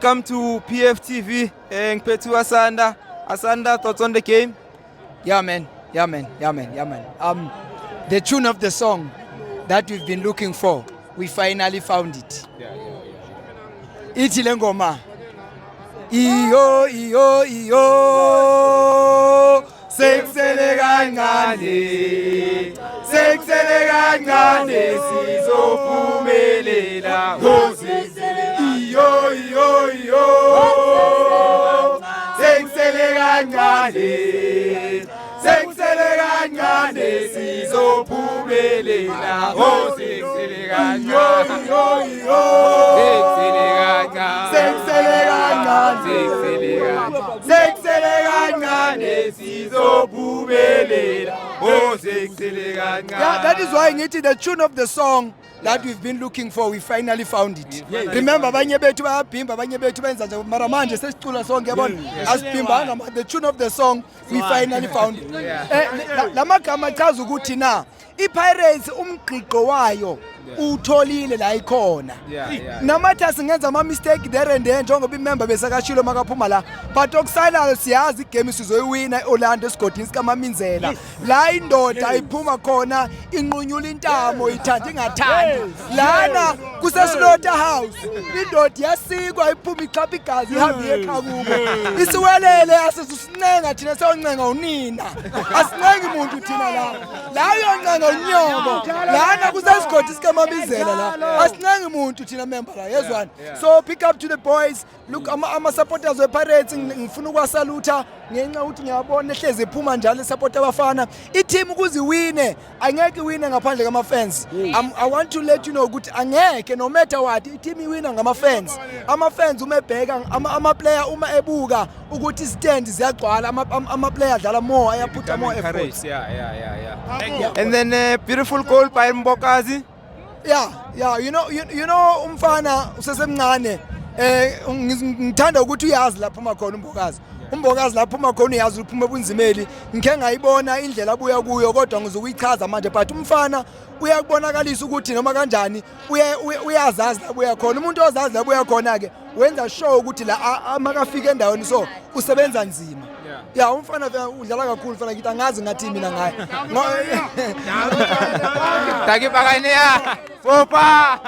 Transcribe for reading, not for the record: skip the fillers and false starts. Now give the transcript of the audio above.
Welcome to PFTV. Ngiphethu Asanda, thoughts on the game? Yeah, man. The tune of the song that we've been looking for, we finally found it. Ithi le ngoma. Iyo sekusele kancane sizophumelela iyo sekusele kancane sizophumelela sekusele kancane sizophumelela that is why ngithi the tune of the song that we've been looking for, we finally found it. Remember abanye bethu bayabhimba, abanye bethu benza nje mara manje sesicula sonke yabona asibhimbanga, the tune of the song we finally found it. Lamagama achaza ukuthi na iPirates umgqiqo wayo utholile la ikhona. Namathi singenza ama mistake there and there njengoba imember besakashilo makaphuma la, but okusalayo siyazi igame sizoyiwina Orlando esigodini sikaMaminzela. La indoda ayiphuma khona inqunyula intamo ithanda ingathandi. Lana kuseSlaughter House indoda yasikwa iphuma iqhapha igazi ihambe ekhaya. Isiwelele asisusincenga thina sewoncenga unina. Asincengi umuntu thina la. La yoncenga unyoko. Lana kusesigodi sikaMaminzela la. Asincengi umuntu thina member la yezwana. So pick up to the boys. Look ama supporters wePirates ngifuna ukwasalutha ngenxa ukuthi ngiyabona ehleze iphuma njalo support abafana. I-team ukuziwine angeke iwine ngaphandle kama fans. I want to let you know ukuthi angeke no matter what i-team iwina ngama fans. Ama fans uma ebheka ama player uma ebuka ukuthi stand ziyagcwala ama player dlala more ayaputha more effort. Yeah. And then beautiful goal by Mbokazi. Yeah, you know umfana usesemncane ngithanda ukuthi uyazi lapha uma khona uMbokazi lapha uma khona uyazi uphuma ebunzimeli ngike ngayibona indlela abuya kuyo kodwa ngizokuyichaza manje but umfana uyakubonakalisa ukuthi noma kanjani uyazazi lapha uya khona umuntu ozazi lapha uya khona ke wenza show ukuthi la makafika endaweni so usebenza nzima. Yeah, umfana udlala kakhulu mfana ngithi angazi ngathi mina ngaye. Takipakania. Popa.